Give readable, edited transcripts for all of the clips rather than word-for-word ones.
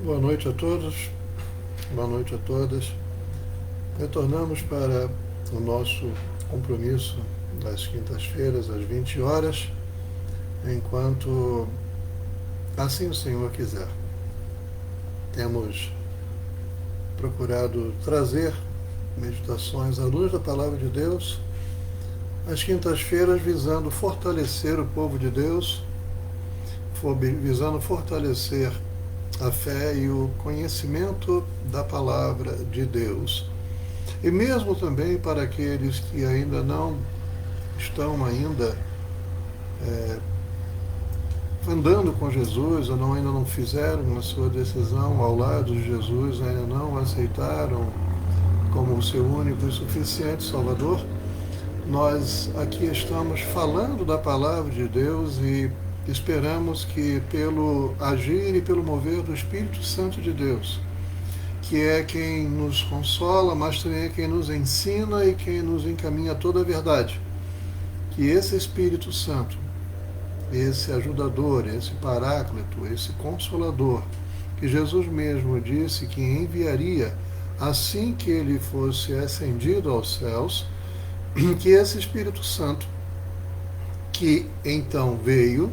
Boa noite a todos, boa noite a todas. Retornamos para o nosso compromisso das quintas-feiras às 20 horas, enquanto assim o Senhor quiser. Temos procurado trazer meditações à luz da Palavra de Deus, às quintas-feiras, visando fortalecer o povo de Deus, visando fortalecer a fé e o conhecimento da Palavra de Deus. E mesmo também para aqueles que ainda não estão andando com Jesus, ou ainda não fizeram a sua decisão ao lado de Jesus, ainda não aceitaram como o seu único e suficiente Salvador, nós aqui estamos falando da Palavra de Deus e esperamos que pelo agir e pelo mover do Espírito Santo de Deus, que é quem nos consola, mas também é quem nos ensina e quem nos encaminha a toda a verdade, que esse Espírito Santo, esse ajudador, esse paráclito, esse consolador, que Jesus mesmo disse que enviaria assim que ele fosse ascendido aos céus, que esse Espírito Santo, que então veio,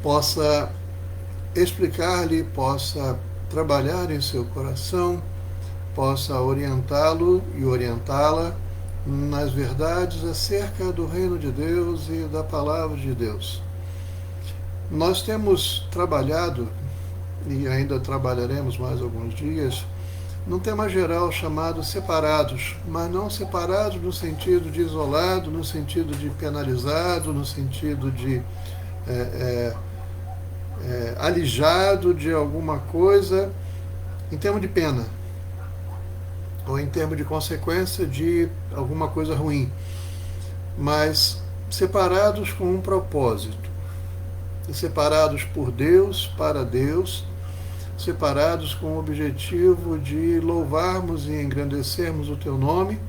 possa explicar-lhe, possa trabalhar em seu coração, possa orientá-lo e orientá-la nas verdades acerca do reino de Deus e da palavra de Deus. Nós temos trabalhado, e ainda trabalharemos mais alguns dias, num tema geral chamado separados, mas não separados no sentido de isolado, no sentido de penalizado, no sentido de alijado de alguma coisa em termos de pena, ou em termos de consequência de alguma coisa ruim, mas separados com um propósito, separados por Deus, para Deus, separados com o objetivo de louvarmos e engrandecermos o Teu nome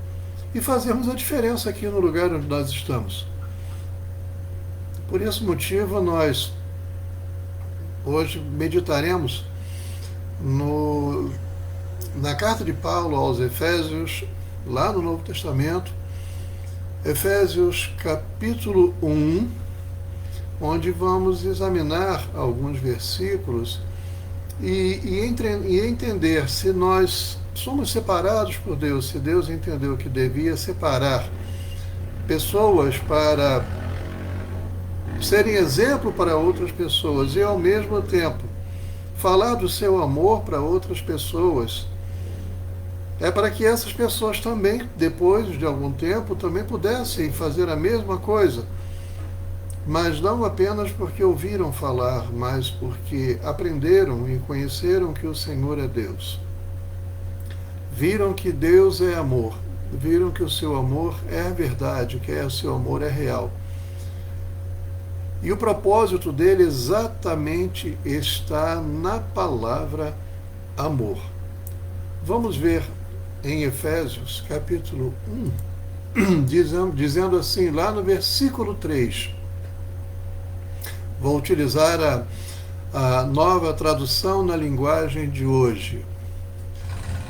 e fazermos a diferença aqui no lugar onde nós estamos. Por esse motivo, nós hoje meditaremos na carta de Paulo aos Efésios, lá no Novo Testamento, Efésios capítulo 1, onde vamos examinar alguns versículos e entender se nós somos separados por Deus, se Deus entendeu que devia separar pessoas para serem exemplo para outras pessoas e, ao mesmo tempo, falar do seu amor para outras pessoas, é para que essas pessoas também, depois de algum tempo, também pudessem fazer a mesma coisa, mas não apenas porque ouviram falar, mas porque aprenderam e conheceram que o Senhor é Deus. Viram que Deus é amor, viram que o seu amor é verdade, que o seu amor é real. E o propósito dele exatamente está na palavra amor. Vamos ver em Efésios capítulo 1, dizendo assim, lá no versículo 3. Vou utilizar a nova tradução na linguagem de hoje.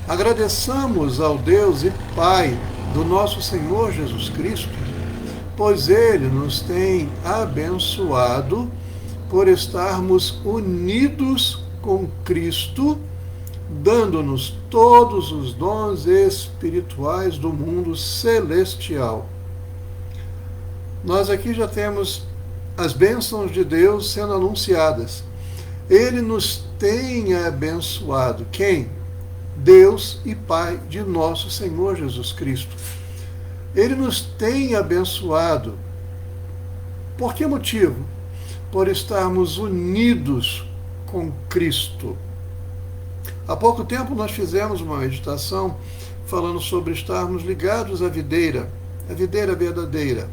Agradeçamos ao Deus e Pai do nosso Senhor Jesus Cristo, pois Ele nos tem abençoado por estarmos unidos com Cristo, dando-nos todos os dons espirituais do mundo celestial. Nós aqui já temos as bênçãos de Deus sendo anunciadas. Ele nos tem abençoado. Quem? Deus e Pai de nosso Senhor Jesus Cristo. Ele nos tem abençoado. Por que motivo? Por estarmos unidos com Cristo. Há pouco tempo nós fizemos uma meditação falando sobre estarmos ligados à videira verdadeira.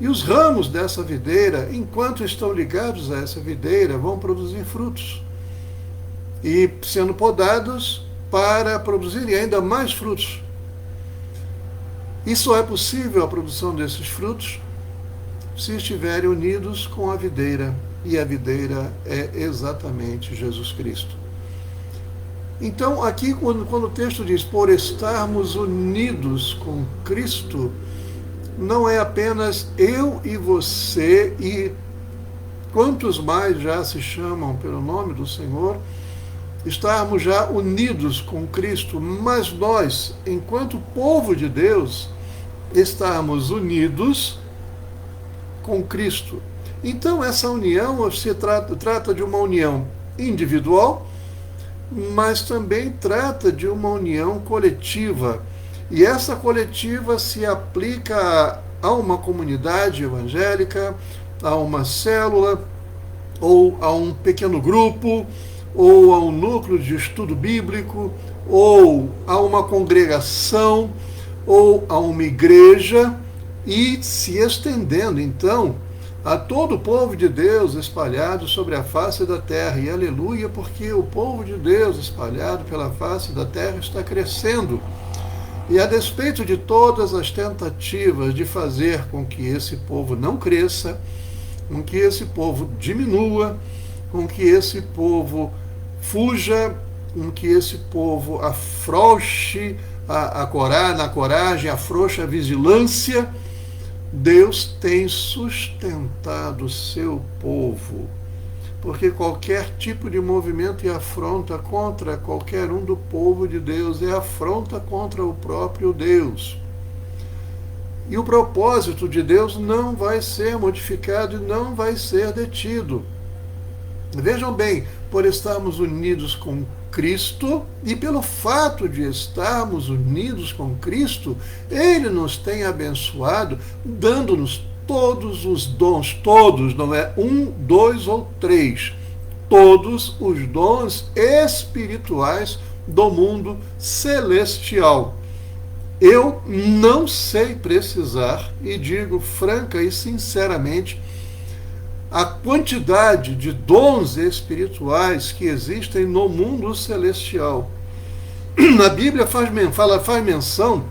E os ramos dessa videira, enquanto estão ligados a essa videira, vão produzir frutos. E sendo podados para produzirem ainda mais frutos. E só é possível a produção desses frutos se estiverem unidos com a videira. E a videira é exatamente Jesus Cristo. Então, aqui, quando o texto diz por estarmos unidos com Cristo, não é apenas eu e você e quantos mais já se chamam pelo nome do Senhor, estarmos já unidos com Cristo, mas nós, enquanto povo de Deus, estarmos unidos com Cristo. Então, essa união se trata de uma união individual, mas também trata de uma união coletiva. E essa coletiva se aplica a uma comunidade evangélica, a uma célula, ou a um pequeno grupo, ou a um núcleo de estudo bíblico, ou a uma congregação, ou a uma igreja, e se estendendo, então, a todo o povo de Deus espalhado sobre a face da terra. E aleluia, porque o povo de Deus espalhado pela face da terra está crescendo. E a despeito de todas as tentativas de fazer com que esse povo não cresça, com que esse povo diminua, com que esse povo fuja, com que esse povo afrouxe na coragem, afrouxe a vigilância, Deus tem sustentado o seu povo, porque qualquer tipo de movimento e afronta contra qualquer um do povo de Deus é afronta contra o próprio Deus. E o propósito de Deus não vai ser modificado e não vai ser detido. Vejam bem, por estarmos unidos com Cristo, e pelo fato de estarmos unidos com Cristo, Ele nos tem abençoado, dando-nos todos os dons, todos, não é um, dois ou três, todos os dons espirituais do mundo celestial. Eu não sei precisar, e digo franca e sinceramente, a quantidade de dons espirituais que existem no mundo celestial. A Bíblia faz menção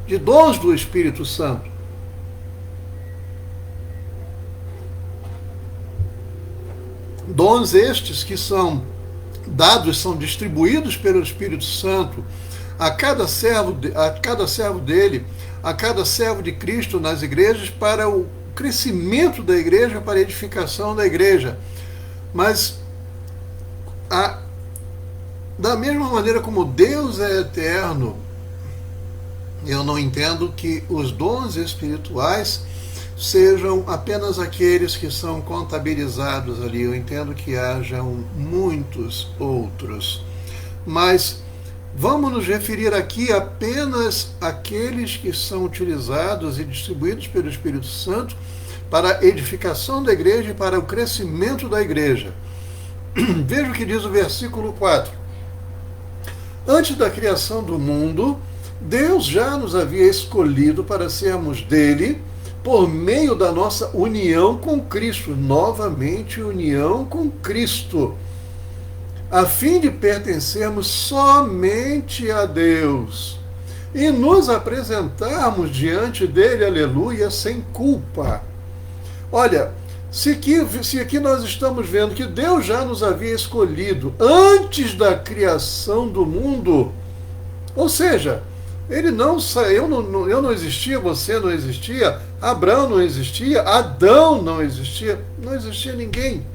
de dons do Espírito Santo. Dons estes que são dados, são distribuídos pelo Espírito Santo a cada servo dele, a cada servo de Cristo nas igrejas, para o crescimento da igreja, para a edificação da igreja. Mas da mesma maneira como Deus é eterno, eu não entendo que os dons espirituais sejam apenas aqueles que são contabilizados ali. Eu entendo que hajam muitos outros. Mas vamos nos referir aqui apenas àqueles que são utilizados e distribuídos pelo Espírito Santo para a edificação da igreja e para o crescimento da igreja. Veja o que diz o versículo 4. Antes da criação do mundo, Deus já nos havia escolhido para sermos dele por meio da nossa união com Cristo, novamente união com Cristo, a fim de pertencermos somente a Deus e nos apresentarmos diante dele, aleluia, sem culpa. Olha, se aqui nós estamos vendo que Deus já nos havia escolhido antes da criação do mundo, ou seja, eu não existia, você não existia, Abraão não existia, Adão não existia ninguém.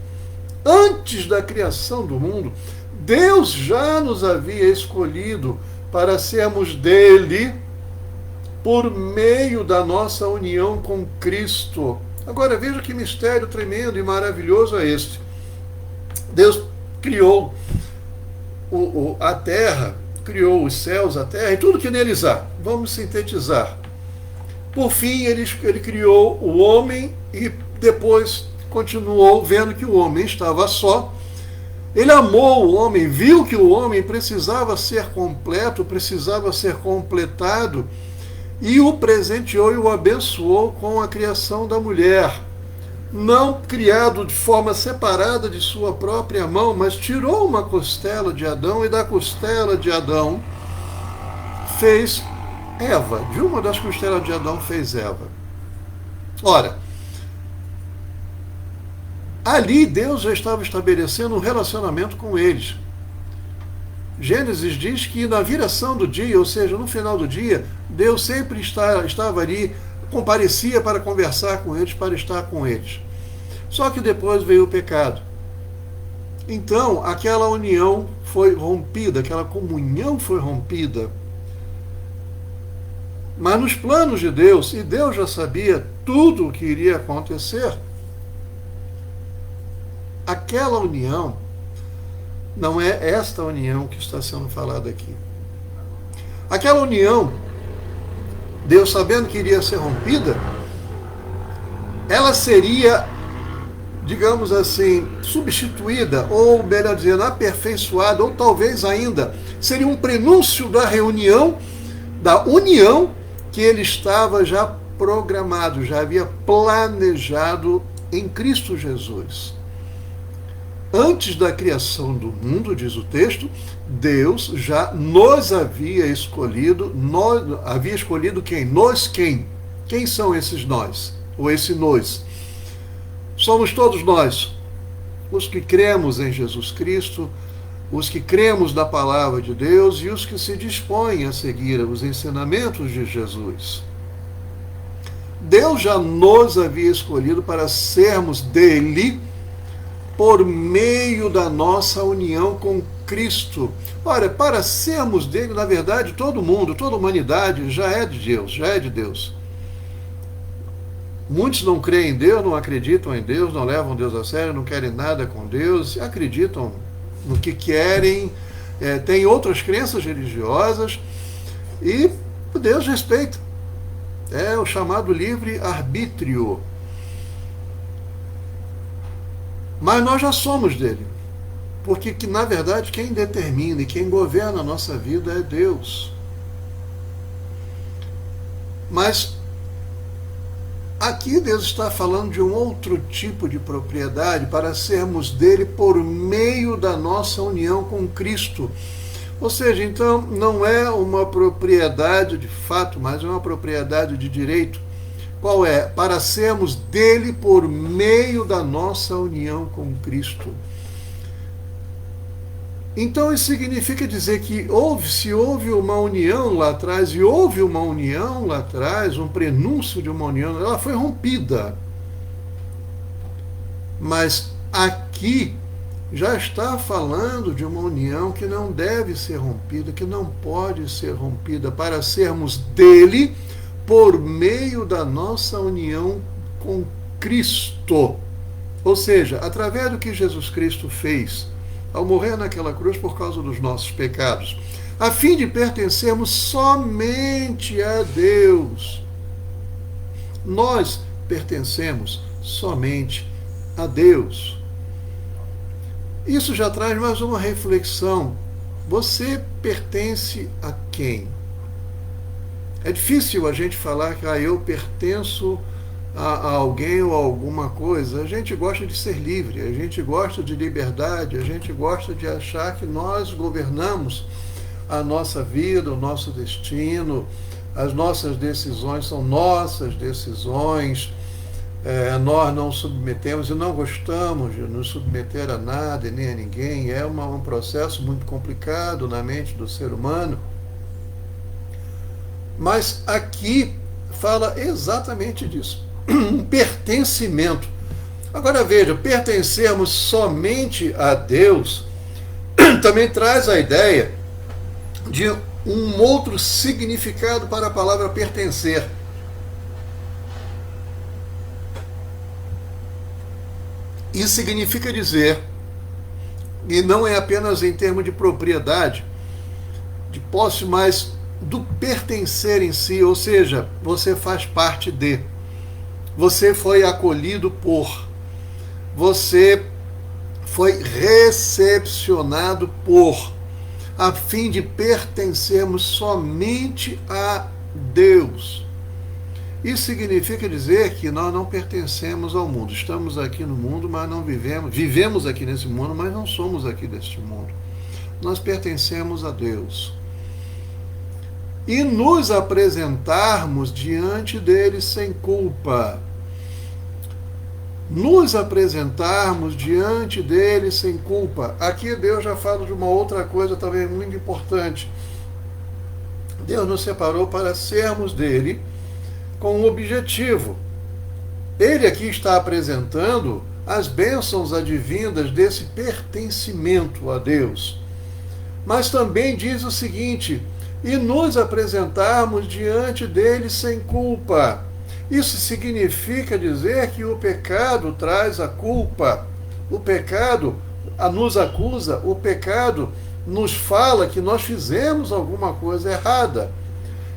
Antes da criação do mundo, Deus já nos havia escolhido para sermos dele por meio da nossa união com Cristo. Agora veja que mistério tremendo e maravilhoso é este. Deus criou a terra, criou os céus, a terra e tudo que neles há. Vamos sintetizar. Por fim, ele criou o homem e depois continuou vendo que o homem estava só. Ele amou o homem, viu que o homem precisava ser completo, precisava ser completado, e o presenteou e o abençoou com a criação da mulher. Não criado de forma separada de sua própria mão, mas tirou uma costela de Adão, e da costela de Adão fez Eva. De uma das costelas de Adão fez Eva. Ora, ali Deus já estava estabelecendo um relacionamento com eles. Gênesis diz que na viração do dia, ou seja, no final do dia, Deus sempre estava ali, comparecia para conversar com eles, para estar com eles. Só que depois veio o pecado. Então, aquela união foi rompida, aquela comunhão foi rompida. Mas nos planos de Deus, e Deus já sabia tudo o que iria acontecer, aquela união não é esta união que está sendo falada aqui. Aquela união, Deus sabendo que iria ser rompida, ela seria, digamos assim, substituída, ou melhor dizendo, aperfeiçoada, ou talvez ainda seria um prenúncio da reunião, da união que ele estava já programado, já havia planejado em Cristo Jesus. Antes da criação do mundo, diz o texto, Deus já nos havia escolhido. Havia escolhido quem? Nós quem? Quem são esses nós? Ou esse nós? Somos todos nós, os que cremos em Jesus Cristo, os que cremos na palavra de Deus e os que se dispõem a seguir os ensinamentos de Jesus. Deus já nos havia escolhido para sermos dele por meio da nossa união com Cristo. Ora, para sermos dele, na verdade, todo mundo, toda a humanidade já é de Deus, já é de Deus. Muitos não creem em Deus, não acreditam em Deus, não levam Deus a sério, não querem nada com Deus, acreditam no que querem, têm outras crenças religiosas e Deus respeita. É o chamado livre-arbítrio. Mas nós já somos dele. Porque, na verdade, quem determina e quem governa a nossa vida é Deus. Mas aqui Deus está falando de um outro tipo de propriedade para sermos dele por meio da nossa união com Cristo. Ou seja, então, não é uma propriedade de fato, mas é uma propriedade de direito. Qual é? Para sermos dele por meio da nossa união com Cristo. Então isso significa dizer que se houve uma união lá atrás, e houve uma união lá atrás, um prenúncio de uma união, ela foi rompida. Mas aqui já está falando de uma união que não deve ser rompida, que não pode ser rompida, para sermos dele por meio da nossa união com Cristo. Ou seja, através do que Jesus Cristo fez ao morrer naquela cruz por causa dos nossos pecados, a fim de pertencermos somente a Deus. Nós pertencemos somente a Deus. Isso já traz mais uma reflexão. Você pertence a quem? É difícil a gente falar que eu pertenço a alguém ou a alguma coisa. A gente gosta de ser livre, a gente gosta de liberdade, a gente gosta de achar que nós governamos a nossa vida, o nosso destino, as nossas decisões são nossas decisões, nós não submetemos e não gostamos de nos submeter a nada e nem a ninguém. É um processo muito complicado na mente do ser humano. Mas aqui fala exatamente disso. Um pertencimento. Agora veja, pertencermos somente a Deus também traz a ideia de um outro significado para a palavra pertencer. Isso significa dizer, e não é apenas em termos de propriedade, de posse, mas do pertencer em si, ou seja, você faz parte de, você foi acolhido por, você foi recepcionado por, a fim de pertencermos somente a Deus. Isso significa dizer que nós não pertencemos ao mundo. Estamos aqui no mundo, mas não vivemos aqui nesse mundo, mas não somos aqui deste mundo. Nós pertencemos a Deus. E nos apresentarmos diante dele sem culpa. nos apresentarmos diante dele sem culpa. Aqui Deus já fala de uma outra coisa também muito importante. Deus nos separou para sermos dele com um objetivo. Ele aqui está apresentando as bênçãos advindas desse pertencimento a Deus. Mas também diz o seguinte: e nos apresentarmos diante dele sem culpa. Isso significa dizer que o pecado traz a culpa. O pecado nos acusa, o pecado nos fala que nós fizemos alguma coisa errada.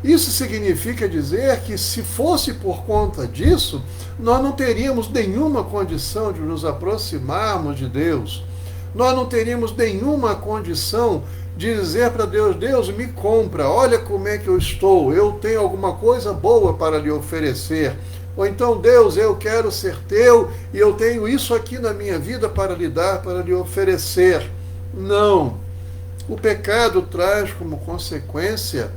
Isso significa dizer que, se fosse por conta disso, nós não teríamos nenhuma condição de nos aproximarmos de Deus. Nós não teríamos nenhuma condição de dizer para Deus: Deus, me compra, olha como é que eu estou, eu tenho alguma coisa boa para lhe oferecer. Ou então: Deus, eu quero ser teu e eu tenho isso aqui na minha vida para lhe dar, para lhe oferecer. Não. O pecado traz como consequência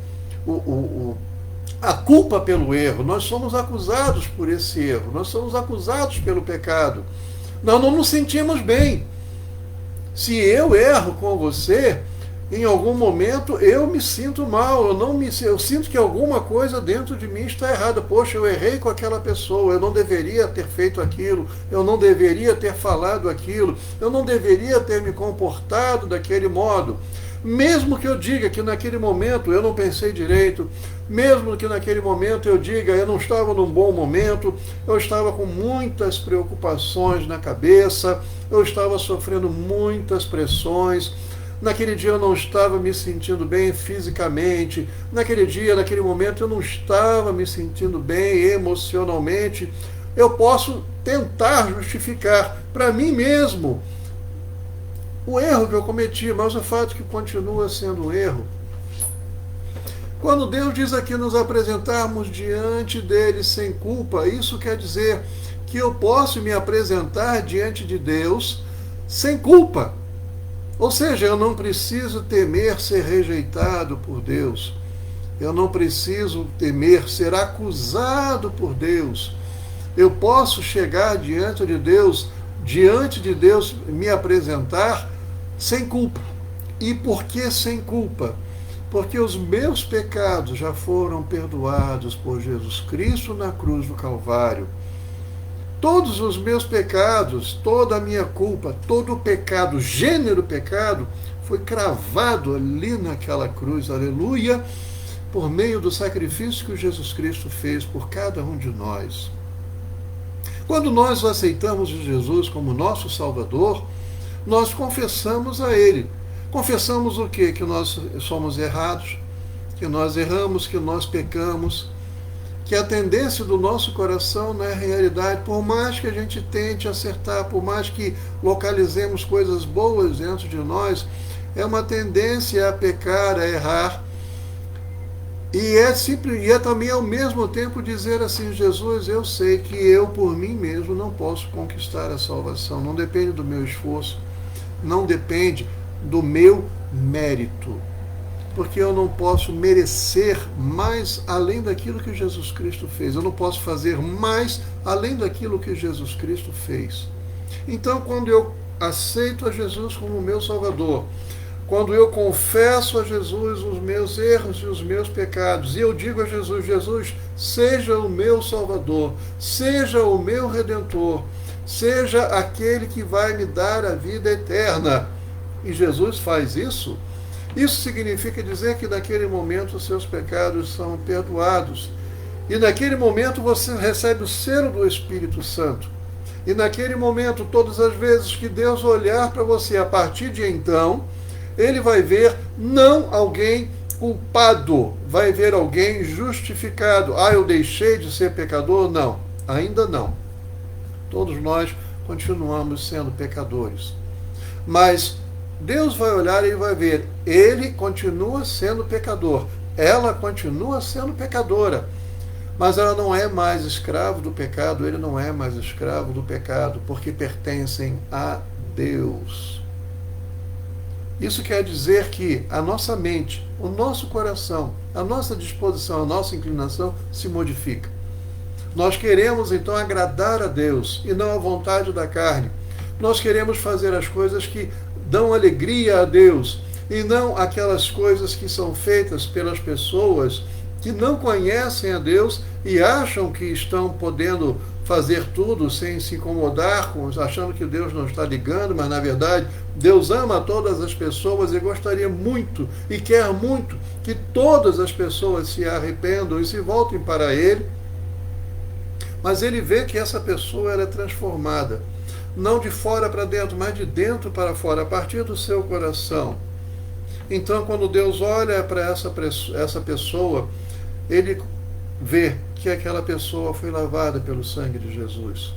a culpa pelo erro. Nós somos acusados por esse erro, nós somos acusados pelo pecado. Nós não nos sentimos bem. Se eu erro com você, em algum momento eu me sinto mal, eu sinto que alguma coisa dentro de mim está errada. Poxa, eu errei com aquela pessoa, eu não deveria ter feito aquilo, eu não deveria ter falado aquilo, eu não deveria ter me comportado daquele modo. Mesmo que eu diga que naquele momento eu não pensei direito, mesmo que naquele momento eu diga eu não estava num bom momento, eu estava com muitas preocupações na cabeça, eu estava sofrendo muitas pressões, naquele dia eu não estava me sentindo bem fisicamente, naquele dia, naquele momento eu não estava me sentindo bem emocionalmente. Eu posso tentar justificar para mim mesmo o erro que eu cometi, mas o fato que continua sendo um erro. Quando Deus diz aqui nos apresentarmos diante dele sem culpa, isso quer dizer que eu posso me apresentar diante de Deus sem culpa. Ou seja, eu não preciso temer ser rejeitado por Deus. Eu não preciso temer ser acusado por Deus. Eu posso chegar diante de Deus me apresentar sem culpa. E por que sem culpa? Porque os meus pecados já foram perdoados por Jesus Cristo na cruz do Calvário. Todos os meus pecados, toda a minha culpa, todo o pecado, gênero pecado, foi cravado ali naquela cruz, aleluia, por meio do sacrifício que Jesus Cristo fez por cada um de nós. Quando nós aceitamos Jesus como nosso Salvador, nós confessamos a Ele. Confessamos o quê? Que nós somos errados, que nós erramos, que nós pecamos, que a tendência do nosso coração na realidade, por mais que a gente tente acertar, por mais que localizemos coisas boas dentro de nós, é uma tendência a pecar, a errar. E é também ao mesmo tempo dizer assim: Jesus, eu sei que eu por mim mesmo não posso conquistar a salvação, não depende do meu esforço, não depende do meu mérito, porque eu não posso merecer mais além daquilo que Jesus Cristo fez, eu não posso fazer mais além daquilo que Jesus Cristo fez. Então, quando eu aceito a Jesus como meu Salvador, quando eu confesso a Jesus os meus erros e os meus pecados, e eu digo a Jesus: Jesus, seja o meu Salvador, seja o meu Redentor, seja aquele que vai me dar a vida eterna. E Jesus faz isso. Isso significa dizer que naquele momento os seus pecados são perdoados. E naquele momento você recebe o selo do Espírito Santo. E naquele momento, todas as vezes que Deus olhar para você, a partir de então, Ele vai ver não alguém culpado, vai ver alguém justificado. Ah, eu deixei de ser pecador? Não, ainda não. Todos nós continuamos sendo pecadores. Mas Deus vai olhar e vai ver, ele continua sendo pecador, ela continua sendo pecadora, mas ela não é mais escravo do pecado, ele não é mais escravo do pecado, porque pertencem a Deus. Isso quer dizer que a nossa mente, o nosso coração, a nossa disposição, a nossa inclinação se modifica. Nós queremos então agradar a Deus e não a vontade da carne. Nós queremos fazer as coisas que dão alegria a Deus e não aquelas coisas que são feitas pelas pessoas que não conhecem a Deus e acham que estão podendo fazer tudo sem se incomodar, achando que Deus não está ligando, mas na verdade Deus ama todas as pessoas e gostaria muito e quer muito que todas as pessoas se arrependam e se voltem para Ele. Mas Ele vê que essa pessoa ela é transformada, não de fora para dentro, mas de dentro para fora, a partir do seu coração. Então, quando Deus olha para essa pessoa, Ele vê que aquela pessoa foi lavada pelo sangue de Jesus.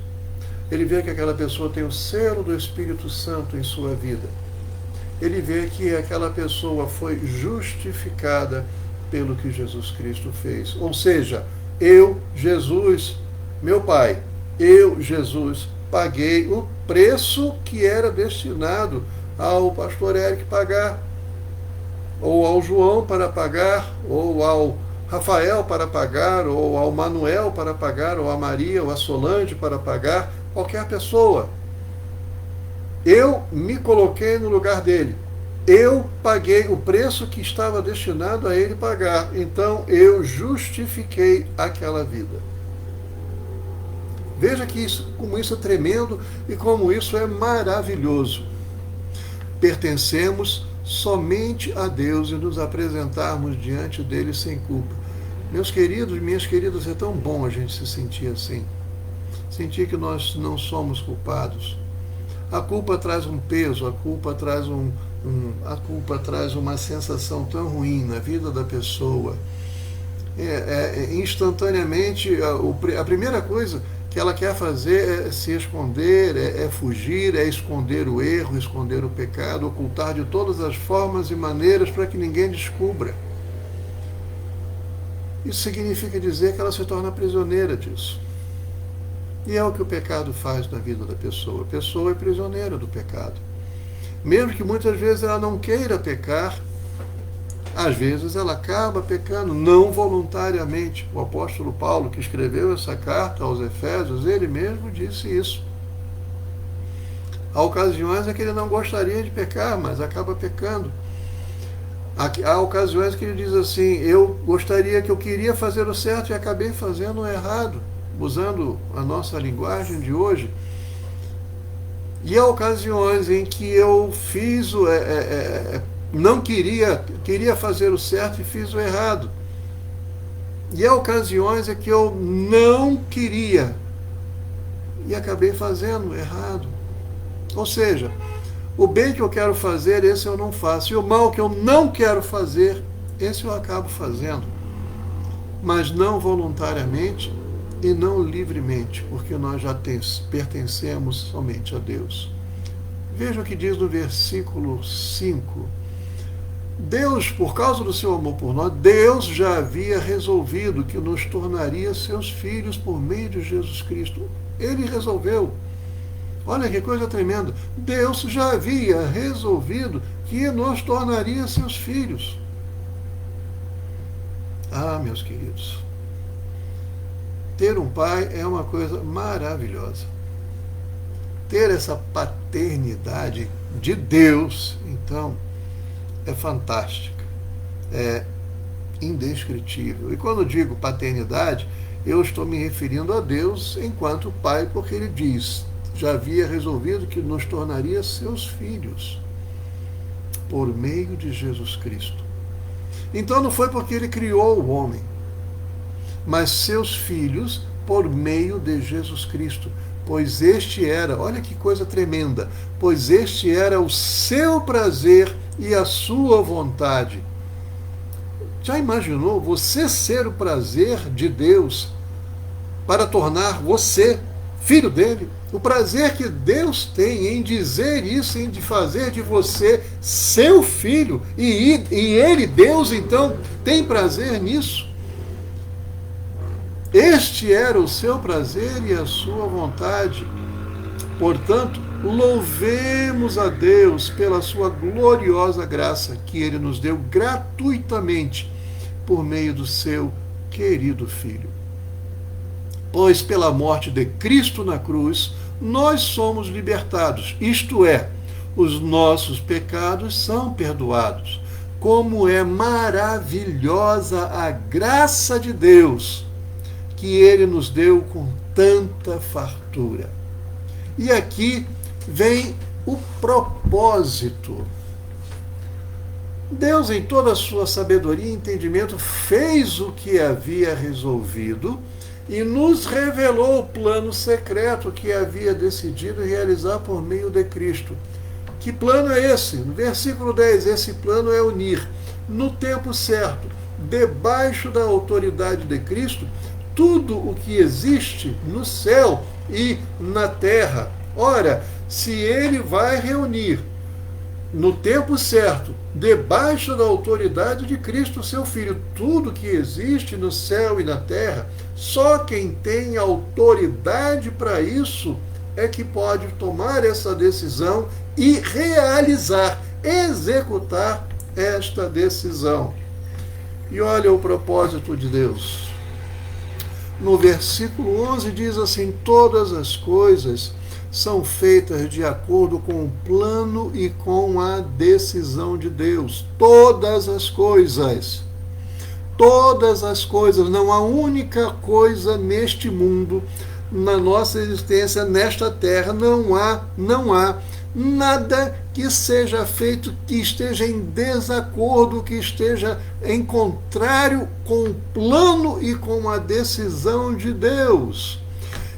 Ele vê que aquela pessoa tem o selo do Espírito Santo em sua vida. Ele vê que aquela pessoa foi justificada pelo que Jesus Cristo fez. Ou seja, eu, Jesus, meu Pai, eu, Jesus, paguei o preço que era destinado ao pastor Eric pagar, ou ao João para pagar, ou ao Rafael para pagar, ou ao Manuel para pagar, ou a Maria, ou a Solange para pagar, qualquer pessoa. Eu me coloquei no lugar dele. Eu paguei o preço que estava destinado a ele pagar. Então eu justifiquei aquela vida. Veja que como isso é tremendo e como isso é maravilhoso. Pertencemos somente a Deus e nos apresentarmos diante dele sem culpa. Meus queridos, minhas queridas, é tão bom a gente se sentir assim. Sentir que nós não somos culpados. A culpa traz um peso, a culpa traz uma sensação tão ruim na vida da pessoa. Instantaneamente, a primeira coisa que ela quer fazer é se esconder, é fugir, é esconder o erro, esconder o pecado, ocultar de todas as formas e maneiras para que ninguém descubra. Isso significa dizer que ela se torna prisioneira disso. E é o que o pecado faz na vida da pessoa. A pessoa é prisioneira do pecado. Mesmo que muitas vezes ela não queira pecar, às vezes ela acaba pecando, não voluntariamente. O apóstolo Paulo, que escreveu essa carta aos Efésios, ele mesmo disse isso. Há ocasiões em que ele não gostaria de pecar, mas acaba pecando. Há ocasiões que ele diz assim, eu queria fazer o certo e acabei fazendo o errado, usando a nossa linguagem de hoje. E há ocasiões em que eu fiz não queria fazer o certo e fiz o errado. E há ocasiões em que eu não queria e acabei fazendo o errado. Ou seja, o bem que eu quero fazer, esse eu não faço. E o mal que eu não quero fazer, esse eu acabo fazendo. Mas não voluntariamente e não livremente, porque nós já pertencemos somente a Deus. Veja o que diz no versículo 5. Deus, por causa do seu amor por nós, Deus já havia resolvido que nos tornaria seus filhos por meio de Jesus Cristo. Ele resolveu. Olha que coisa tremenda. Deus já havia resolvido que nos tornaria seus filhos. Ah, meus queridos, ter um pai é uma coisa maravilhosa. Ter essa paternidade de Deus, então, é fantástica, é indescritível. E quando digo paternidade, eu estou me referindo a Deus enquanto pai, porque ele diz, já havia resolvido que nos tornaria seus filhos por meio de Jesus Cristo. Então não foi porque ele criou o homem, mas seus filhos por meio de Jesus Cristo. Pois este era, olha que coisa tremenda, pois este era o seu prazer e a sua vontade. Já imaginou você ser o prazer de Deus para tornar você filho dele? O prazer que Deus tem em dizer isso, em fazer de você seu filho, e ele, Deus, então, tem prazer nisso. Este era o seu prazer e a sua vontade. Portanto, louvemos a Deus pela sua gloriosa graça que ele nos deu gratuitamente por meio do seu querido Filho. Pois pela morte de Cristo na cruz, nós somos libertados, isto é, os nossos pecados são perdoados. Como é maravilhosa a graça de Deus, que Ele nos deu com tanta fartura. E aqui vem o propósito. Deus, em toda a sua sabedoria e entendimento, fez o que havia resolvido e nos revelou o plano secreto que havia decidido realizar por meio de Cristo. Que plano é esse? No versículo 10, esse plano é unir, no tempo certo, debaixo da autoridade de Cristo, tudo o que existe no céu e na terra. Ora, se ele vai reunir no tempo certo, debaixo da autoridade de Cristo, seu Filho, tudo que existe no céu e na terra, só quem tem autoridade para isso é que pode tomar essa decisão e realizar, executar esta decisão. E olha o propósito de Deus. No versículo 11 diz assim: todas as coisas são feitas de acordo com o plano e com a decisão de Deus. Todas as coisas. Todas as coisas. Não há única coisa neste mundo, na nossa existência, nesta terra, não há nada que seja feito que esteja em desacordo, que esteja em contrário com o plano e com a decisão de Deus.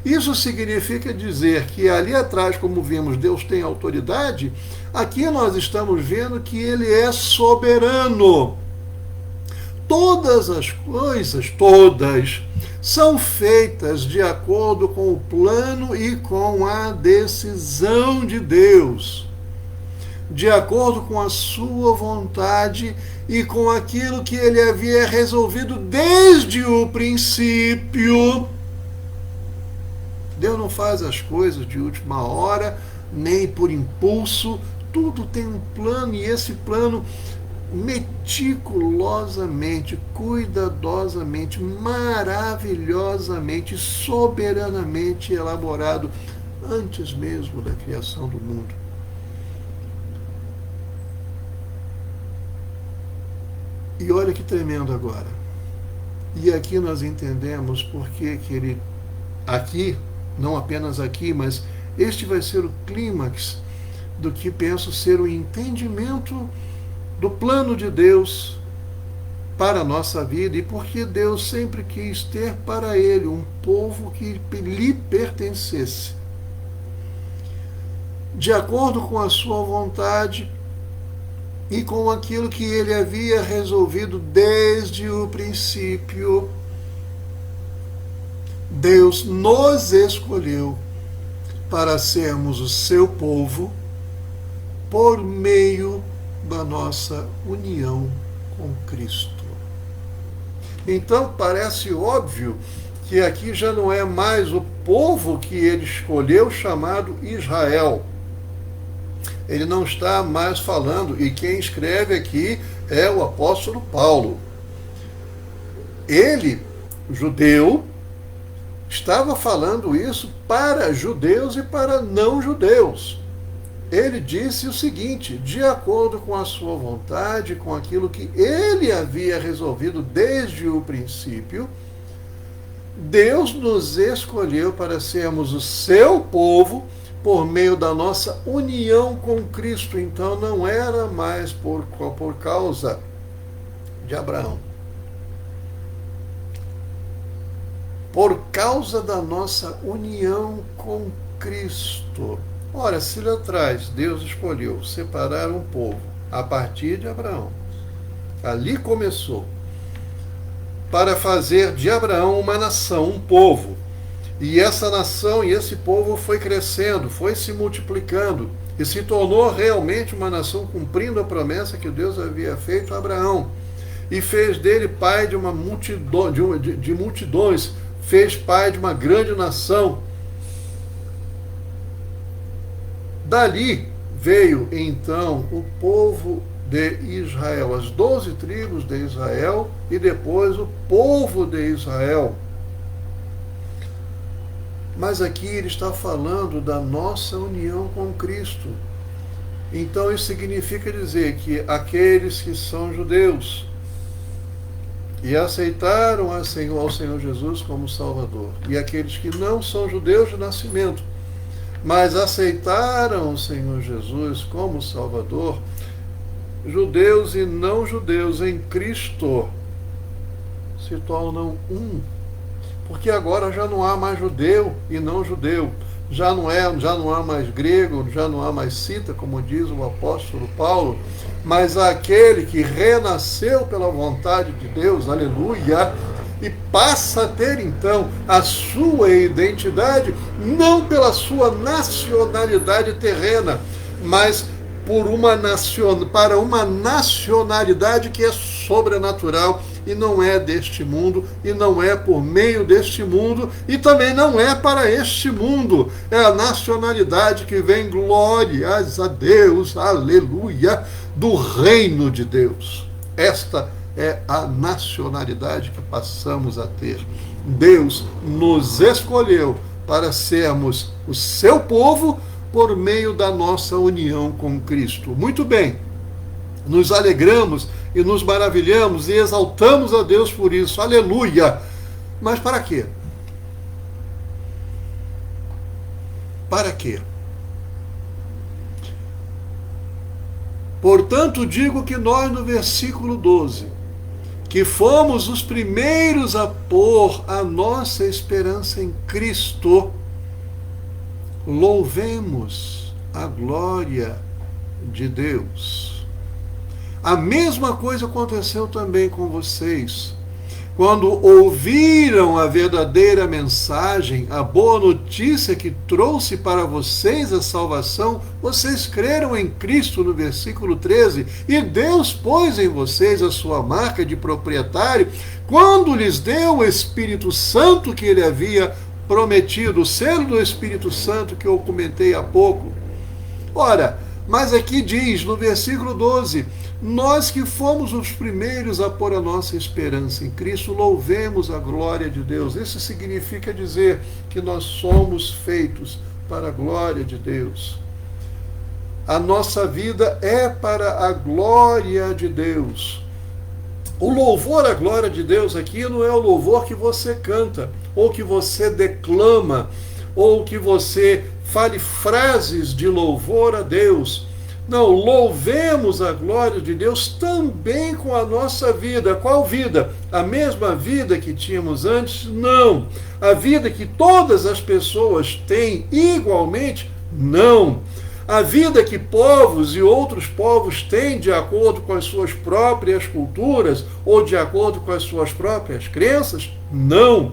Isso significa dizer que ali atrás, como vimos, Deus tem autoridade, aqui nós estamos vendo que Ele é soberano. Todas as coisas, todas, são feitas de acordo com o plano e com a decisão de Deus, de acordo com a sua vontade e com aquilo que Ele havia resolvido desde o princípio. Deus não faz as coisas de última hora, nem por impulso. Tudo tem um plano, e esse plano meticulosamente, cuidadosamente, maravilhosamente, soberanamente elaborado antes mesmo da criação do mundo. E olha que tremendo agora. E aqui nós entendemos por que ele, aqui, não apenas aqui, mas este vai ser o clímax do que penso ser o entendimento do plano de Deus para a nossa vida, e porque Deus sempre quis ter para Ele um povo que lhe pertencesse, de acordo com a sua vontade e com aquilo que Ele havia resolvido desde o princípio. Deus nos escolheu para sermos o seu povo por meio da nossa união com Cristo. Então parece óbvio que aqui já não é mais o povo que ele escolheu chamado Israel. Ele não está mais falando, e quem escreve aqui é o apóstolo Paulo. Ele, judeu, estava falando isso para judeus e para não-judeus. Ele disse o seguinte: de acordo com a sua vontade, com aquilo que ele havia resolvido desde o princípio, Deus nos escolheu para sermos o seu povo por meio da nossa união com Cristo. Então não era mais por causa de Abraão. Por causa da nossa união com Cristo. Ora, se lá atrás Deus escolheu separar um povo a partir de Abraão, ali começou, para fazer de Abraão uma nação, um povo. E essa nação e esse povo foi crescendo, foi se multiplicando e se tornou realmente uma nação, cumprindo a promessa que Deus havia feito a Abraão. E fez dele pai de uma multidão, de multidões, fez pai de uma grande nação. Dali veio então o povo de Israel, as 12 tribos de Israel, e depois o povo de Israel. Mas aqui ele está falando da nossa união com Cristo. Então isso significa dizer que aqueles que são judeus e aceitaram ao Senhor Jesus como Salvador, e aqueles que não são judeus de nascimento, mas aceitaram o Senhor Jesus como Salvador, judeus e não judeus em Cristo se tornam um. Porque agora já não há mais judeu e não judeu. Já não há mais grego, já não há mais cita, como diz o apóstolo Paulo, mas aquele que renasceu pela vontade de Deus, aleluia, e passa a ter então a sua identidade, não pela sua nacionalidade terrena, mas para uma nacionalidade que é sobrenatural e não é deste mundo, e não é por meio deste mundo, e também não é para este mundo. É a nacionalidade que vem, glórias a Deus, aleluia, do reino de Deus. Esta é a nacionalidade que passamos a ter. Deus nos escolheu para sermos o seu povo por meio da nossa união com Cristo. Muito bem, nos alegramos e nos maravilhamos e exaltamos a Deus por isso, aleluia! Mas para quê? Para quê? Portanto, digo que nós, no versículo 12, que fomos os primeiros a pôr a nossa esperança em Cristo, louvemos a glória de Deus. A mesma coisa aconteceu também com vocês. Quando ouviram a verdadeira mensagem, a boa notícia que trouxe para vocês a salvação, vocês creram em Cristo, no versículo 13, e Deus pôs em vocês a sua marca de proprietário, quando lhes deu o Espírito Santo que ele havia prometido, o selo do Espírito Santo que eu comentei há pouco. Ora, mas aqui diz, no versículo 12, nós que fomos os primeiros a pôr a nossa esperança em Cristo, louvemos a glória de Deus. Isso significa dizer que nós somos feitos para a glória de Deus. A nossa vida é para a glória de Deus. O louvor à glória de Deus aqui não é o louvor que você canta, ou que você declama, ou que você fale frases de louvor a Deus. Não, louvemos a glória de Deus também com a nossa vida. Qual vida? A mesma vida que tínhamos antes? Não. A vida que todas as pessoas têm igualmente? Não. A vida que povos e outros povos têm de acordo com as suas próprias culturas ou de acordo com as suas próprias crenças? Não.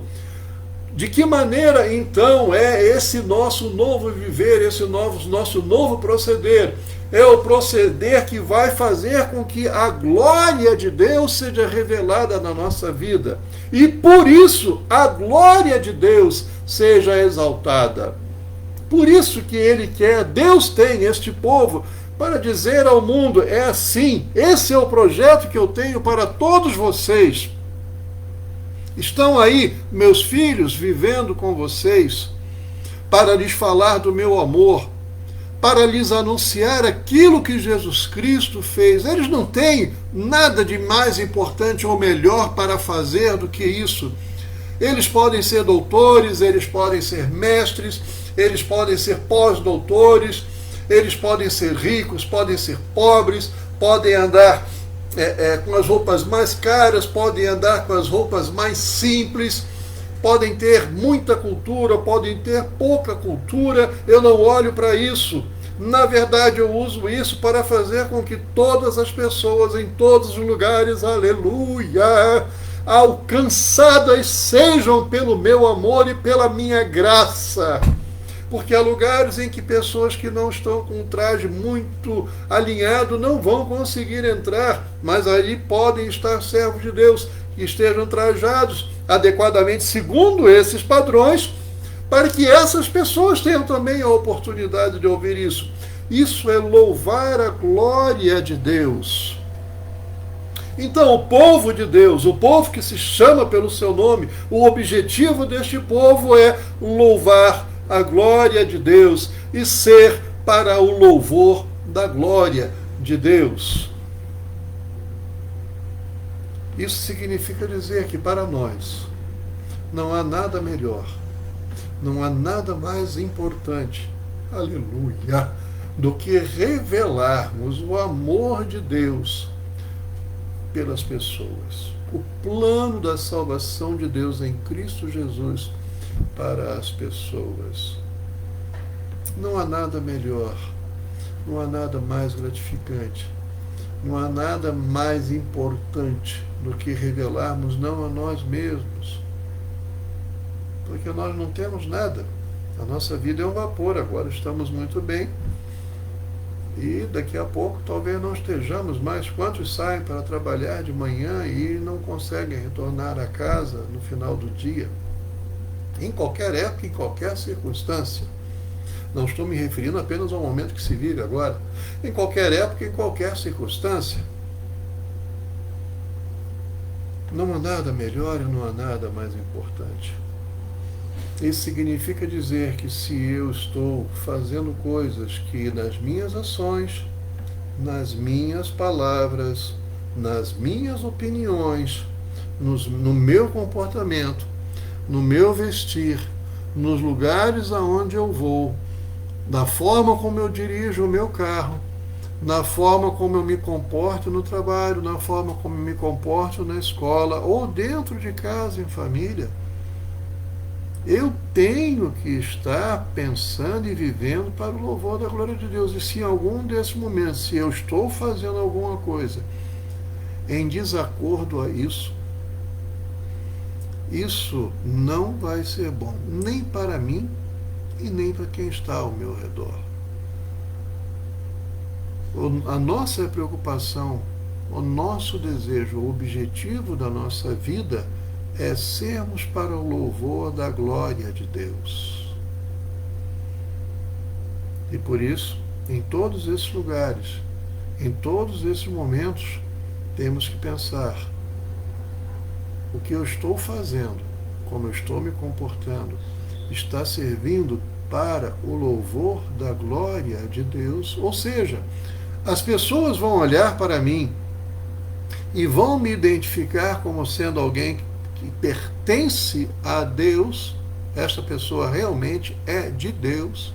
De que maneira, então, é esse nosso novo viver, esse nosso novo proceder? É o proceder que vai fazer com que a glória de Deus seja revelada na nossa vida. E por isso a glória de Deus seja exaltada. Por isso que ele quer, Deus tem este povo para dizer ao mundo, é assim, esse é o projeto que eu tenho para todos vocês. Estão aí meus filhos vivendo com vocês para lhes falar do meu amor, para lhes anunciar aquilo que Jesus Cristo fez. Eles não têm nada de mais importante ou melhor para fazer do que isso. Eles podem ser doutores, eles podem ser mestres, eles podem ser pós-doutores, eles podem ser ricos, podem ser pobres, podem andar com as roupas mais caras, podem andar com as roupas mais simples, podem ter muita cultura, podem ter pouca cultura. Eu não olho para isso. Na verdade, eu uso isso para fazer com que todas as pessoas em todos os lugares, aleluia, alcançadas sejam pelo meu amor e pela minha graça. Porque há lugares em que pessoas que não estão com um traje muito alinhado não vão conseguir entrar, mas ali podem estar servos de Deus que estejam trajados adequadamente segundo esses padrões, para que essas pessoas tenham também a oportunidade de ouvir isso. Isso é louvar a glória de Deus. Então, o povo de Deus, o povo que se chama pelo seu nome, o objetivo deste povo é louvar a glória de Deus e ser para o louvor da glória de Deus. Isso significa dizer que para nós não há nada melhor, não há nada mais importante, aleluia, do que revelarmos o amor de Deus pelas pessoas. O plano da salvação de Deus em Cristo Jesus para as pessoas. Não há nada melhor, não há nada mais gratificante, não há nada mais importante do que revelarmos não a nós mesmos. Porque nós não temos nada. A nossa vida é um vapor, agora estamos muito bem. E daqui a pouco talvez não estejamos mais. Quantos saem para trabalhar de manhã e não conseguem retornar a casa no final do dia? Em qualquer época, em qualquer circunstância. Não estou me referindo apenas ao momento que se vive agora. Em qualquer época, em qualquer circunstância. Não há nada melhor e não há nada mais importante. Isso significa dizer que se eu estou fazendo coisas que nas minhas ações, nas minhas palavras, nas minhas opiniões, no meu comportamento, no meu vestir, nos lugares aonde eu vou, da forma como eu dirijo o meu carro, na forma como eu me comporto no trabalho, na forma como eu me comporto na escola ou dentro de casa, em família, eu tenho que estar pensando e vivendo para o louvor da glória de Deus. E se em algum desses momentos, se eu estou fazendo alguma coisa em desacordo a isso, isso não vai ser bom, nem para mim e nem para quem está ao meu redor. A nossa preocupação, o nosso desejo, o objetivo da nossa vida é sermos para o louvor da glória de Deus. E por isso, em todos esses lugares, em todos esses momentos, temos que pensar: o que eu estou fazendo, como eu estou me comportando, está servindo para o louvor da glória de Deus? Ou seja, as pessoas vão olhar para mim e vão me identificar como sendo alguém que pertence a Deus. Esta pessoa realmente é de Deus.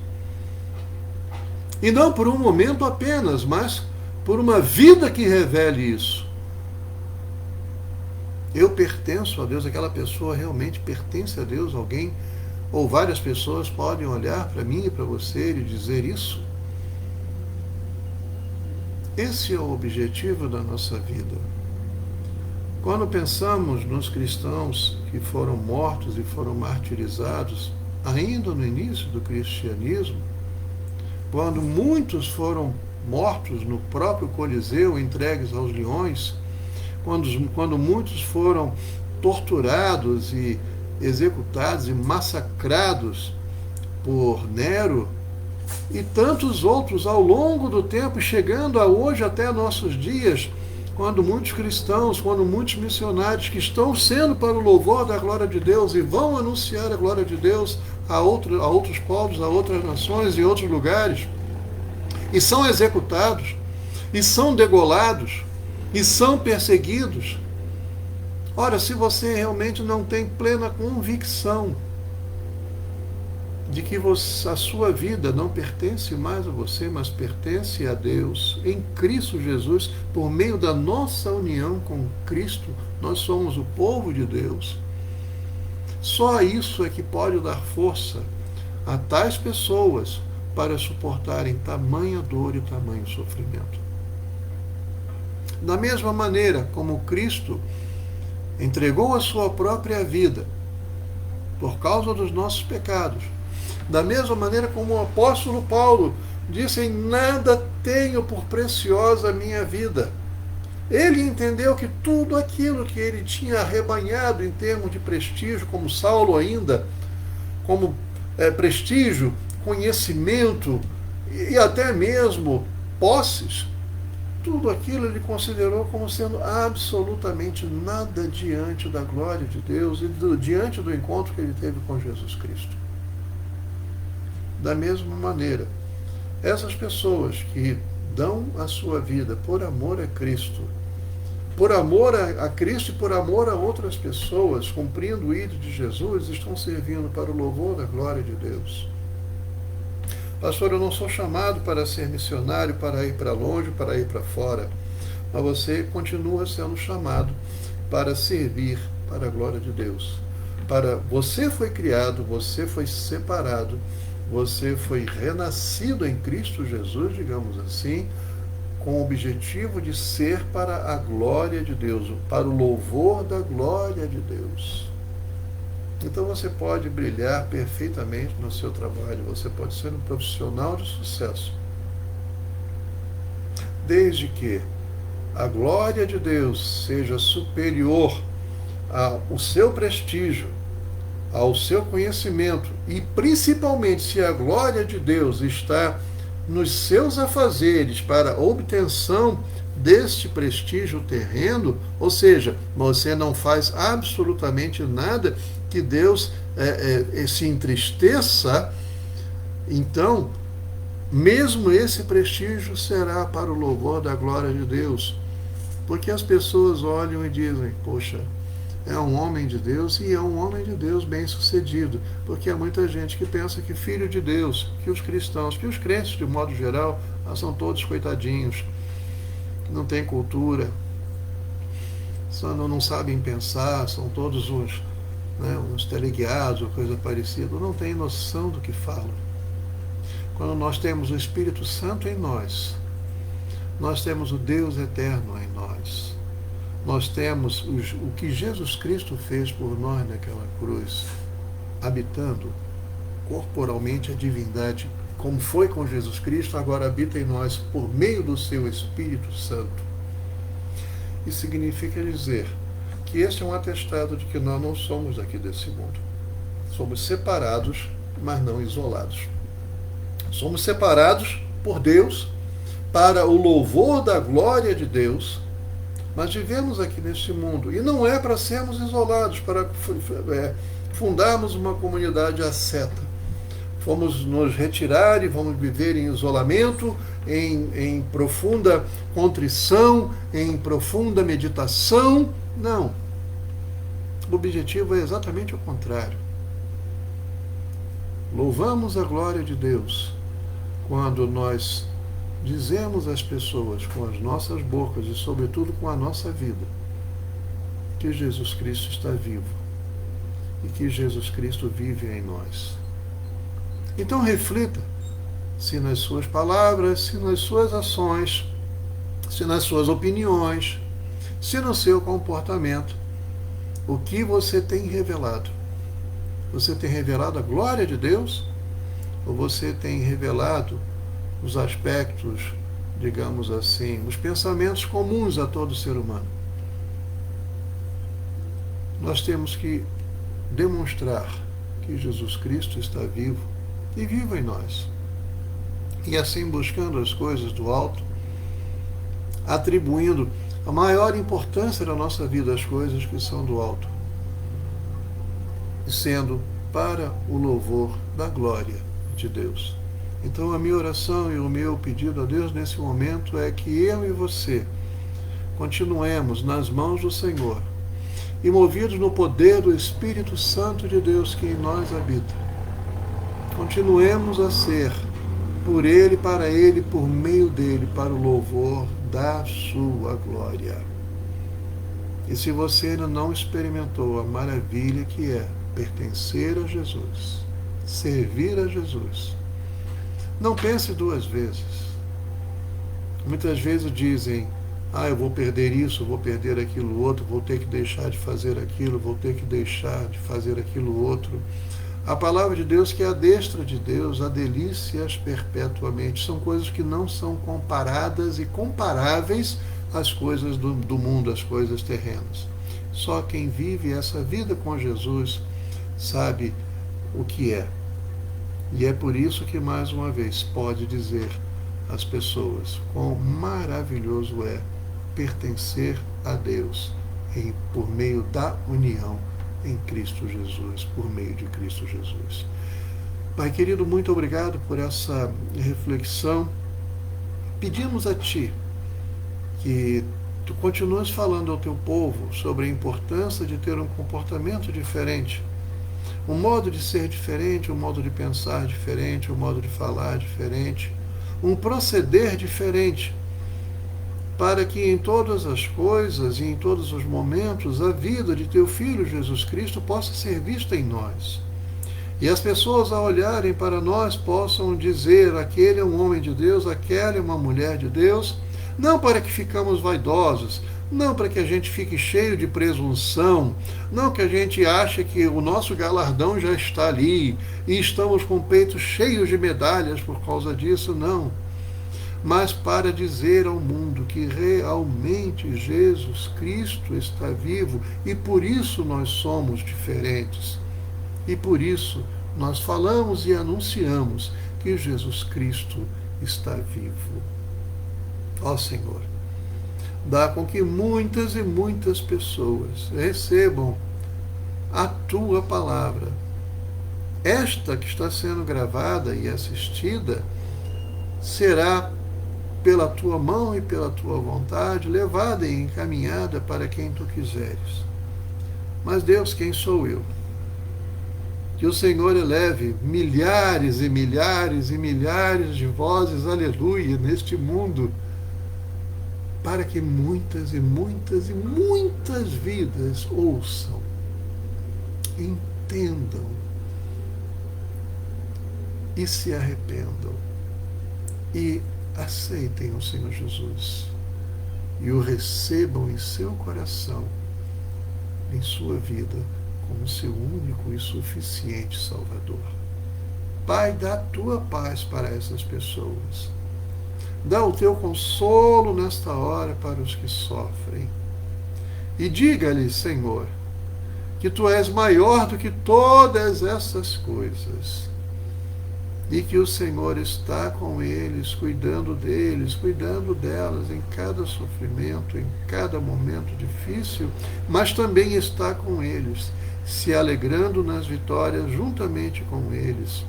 E não por um momento apenas, mas por uma vida que revele isso. Eu pertenço a Deus, aquela pessoa realmente pertence a Deus. Alguém ou várias pessoas podem olhar para mim e para você e dizer isso. Esse é o objetivo da nossa vida. Quando pensamos nos cristãos que foram mortos e foram martirizados, ainda no início do cristianismo, quando muitos foram mortos no próprio Coliseu, entregues aos leões, quando muitos foram torturados e executados e massacrados por Nero, e tantos outros ao longo do tempo, chegando a hoje até nossos dias, quando muitos cristãos, quando muitos missionários que estão sendo para o louvor da glória de Deus e vão anunciar a glória de Deus a outros povos, a outras nações e outros lugares, e são executados, e são degolados, e são perseguidos. Ora, se você realmente não tem plena convicção de que a sua vida não pertence mais a você, mas pertence a Deus, em Cristo Jesus, por meio da nossa união com Cristo, nós somos o povo de Deus. Só isso é que pode dar força a tais pessoas para suportarem tamanha dor e tamanho sofrimento. Da mesma maneira como Cristo entregou a sua própria vida por causa dos nossos pecados, da mesma maneira como o apóstolo Paulo disse: em nada tenho por preciosa a minha vida. Ele entendeu que tudo aquilo que ele tinha arrebanhado em termos de prestígio, como Saulo ainda, como prestígio, conhecimento e até mesmo posses, tudo aquilo ele considerou como sendo absolutamente nada diante da glória de Deus e diante do encontro que ele teve com Jesus Cristo. Da mesma maneira, essas pessoas que dão a sua vida por amor a Cristo, por amor a Cristo e por amor a outras pessoas, cumprindo o ídolo de Jesus, estão servindo para o louvor da glória de Deus. Pastor, eu não sou chamado para ser missionário, para ir para longe, para ir para fora, mas você continua sendo chamado para servir para a glória de Deus. Você foi criado, você foi separado, você foi renascido em Cristo Jesus, digamos assim, com o objetivo de ser para a glória de Deus, para o louvor da glória de Deus. Então você pode brilhar perfeitamente no seu trabalho, você pode ser um profissional de sucesso, desde que a glória de Deus seja superior ao seu prestígio, ao seu conhecimento, e principalmente se a glória de Deus está nos seus afazeres para a obtenção deste prestígio terreno, ou seja, você não faz absolutamente nada que Deus se entristeça, então, mesmo esse prestígio será para o louvor da glória de Deus, porque as pessoas olham e dizem, poxa, é um homem de Deus, e é um homem de Deus bem-sucedido, porque há muita gente que pensa que filho de Deus, que os cristãos, que os crentes de modo geral, são todos coitadinhos, não têm cultura, não sabem pensar, são todos uns teleguiados ou coisa parecida, não têm noção do que falam. Quando nós temos o Espírito Santo em nós temos o Deus eterno em nós. Nós temos o que Jesus Cristo fez por nós naquela cruz, habitando corporalmente a divindade, como foi com Jesus Cristo, agora habita em nós por meio do seu Espírito Santo. Isso significa dizer que este é um atestado de que nós não somos daqui desse mundo. Somos separados, mas não isolados. Somos separados por Deus para o louvor da glória de Deus, mas vivemos aqui neste mundo. E não é para sermos isolados, para fundarmos uma comunidade asceta. Vamos nos retirar e vamos viver em isolamento, em profunda contrição, em profunda meditação. Não. O objetivo é exatamente o contrário. Louvamos a glória de Deus quando nós dizemos às pessoas com as nossas bocas e sobretudo com a nossa vida que Jesus Cristo está vivo e que Jesus Cristo vive em nós. Então reflita se nas suas palavras, se nas suas ações, se nas suas opiniões, se no seu comportamento, o que você tem revelado. Você tem revelado a glória de Deus ou você tem revelado os aspectos, digamos assim, os pensamentos comuns a todo ser humano? Nós temos que demonstrar que Jesus Cristo está vivo e vivo em nós. E assim, buscando as coisas do alto, atribuindo a maior importância da nossa vida às coisas que são do alto, e sendo para o louvor da glória de Deus. Então a minha oração e o meu pedido a Deus nesse momento é que eu e você continuemos nas mãos do Senhor e movidos no poder do Espírito Santo de Deus que em nós habita. Continuemos a ser por Ele, por meio dEle, para o louvor da sua glória. E se você ainda não experimentou a maravilha que é pertencer a Jesus, servir a Jesus, não pense duas vezes. Muitas vezes dizem, eu vou perder isso, vou perder aquilo outro, vou ter que deixar de fazer aquilo, vou ter que deixar de fazer aquilo outro. A palavra de Deus, que é a destra de Deus, a delícias perpetuamente, são coisas que não são comparadas e comparáveis às coisas do mundo, às coisas terrenas. Só quem vive essa vida com Jesus sabe o que é. E é por isso que, mais uma vez, pode dizer, as pessoas quão maravilhoso é pertencer a Deus por meio da união em Cristo Jesus, por meio de Cristo Jesus. Pai querido, muito obrigado por essa reflexão. Pedimos a Ti que Tu continuas falando ao Teu povo sobre a importância de ter um comportamento diferente, um modo de ser diferente, um modo de pensar diferente, um modo de falar diferente, um proceder diferente, para que em todas as coisas e em todos os momentos a vida de Teu Filho Jesus Cristo possa ser vista em nós. E as pessoas, ao olharem para nós, possam dizer: aquele é um homem de Deus, aquela é uma mulher de Deus, não para que ficamos vaidosos, não para que a gente fique cheio de presunção, não que a gente ache que o nosso galardão já está ali e estamos com o peito cheio de medalhas por causa disso, não. Mas para dizer ao mundo que realmente Jesus Cristo está vivo e por isso nós somos diferentes. E por isso nós falamos e anunciamos que Jesus Cristo está vivo. Ó Senhor, dá com que muitas e muitas pessoas recebam a Tua palavra. Esta que está sendo gravada e assistida será, pela Tua mão e pela Tua vontade, levada e encaminhada para quem Tu quiseres. Mas Deus, quem sou eu? Que o Senhor eleve milhares e milhares e milhares de vozes, aleluia, neste mundo, para que muitas e muitas e muitas vidas ouçam, entendam e se arrependam e aceitem o Senhor Jesus e o recebam em seu coração, em sua vida, como seu único e suficiente Salvador. Pai, dá a Tua paz para essas pessoas. Dá o Teu consolo nesta hora para os que sofrem. E diga-lhes, Senhor, que Tu és maior do que todas essas coisas. E que o Senhor está com eles, cuidando deles, cuidando delas em cada sofrimento, em cada momento difícil, mas também está com eles, se alegrando nas vitórias juntamente com eles.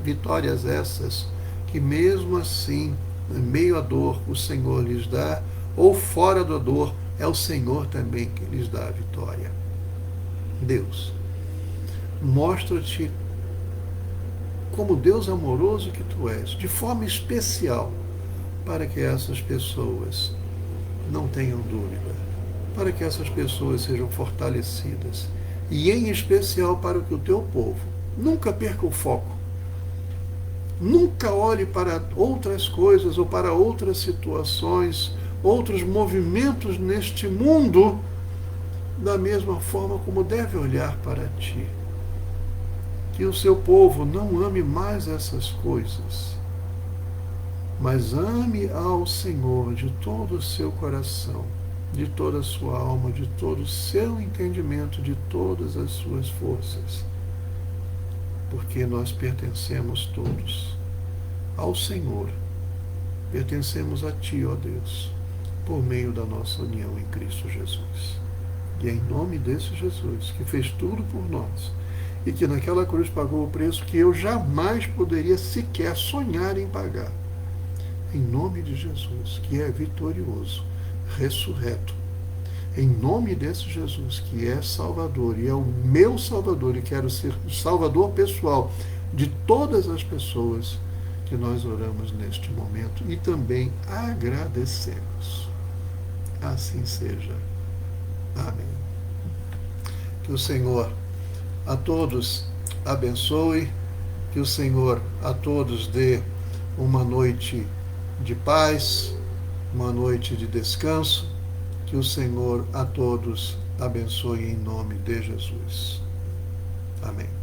Vitórias essas que mesmo assim, em meio à dor, o Senhor lhes dá, ou fora da dor, é o Senhor também que lhes dá a vitória. Deus, mostra-te como Deus amoroso que Tu és, de forma especial, para que essas pessoas não tenham dúvida, para que essas pessoas sejam fortalecidas, e em especial para que o Teu povo nunca perca o foco, nunca olhe para outras coisas ou para outras situações, outros movimentos neste mundo, da mesma forma como deve olhar para Ti. Que o Seu povo não ame mais essas coisas, mas ame ao Senhor de todo o seu coração, de toda a sua alma, de todo o seu entendimento, de todas as suas forças. Porque nós pertencemos todos ao Senhor, pertencemos a Ti, ó Deus, por meio da nossa união em Cristo Jesus. E é em nome desse Jesus, que fez tudo por nós, e que naquela cruz pagou o preço que eu jamais poderia sequer sonhar em pagar. Em nome de Jesus, que é vitorioso, ressurreto, em nome desse Jesus, que é Salvador, e é o meu Salvador, e quero ser o Salvador pessoal de todas as pessoas, que nós oramos neste momento e também agradecemos. Assim seja. Amém. Que o Senhor a todos abençoe, que o Senhor a todos dê uma noite de paz, uma noite de descanso, que o Senhor a todos abençoe em nome de Jesus. Amém.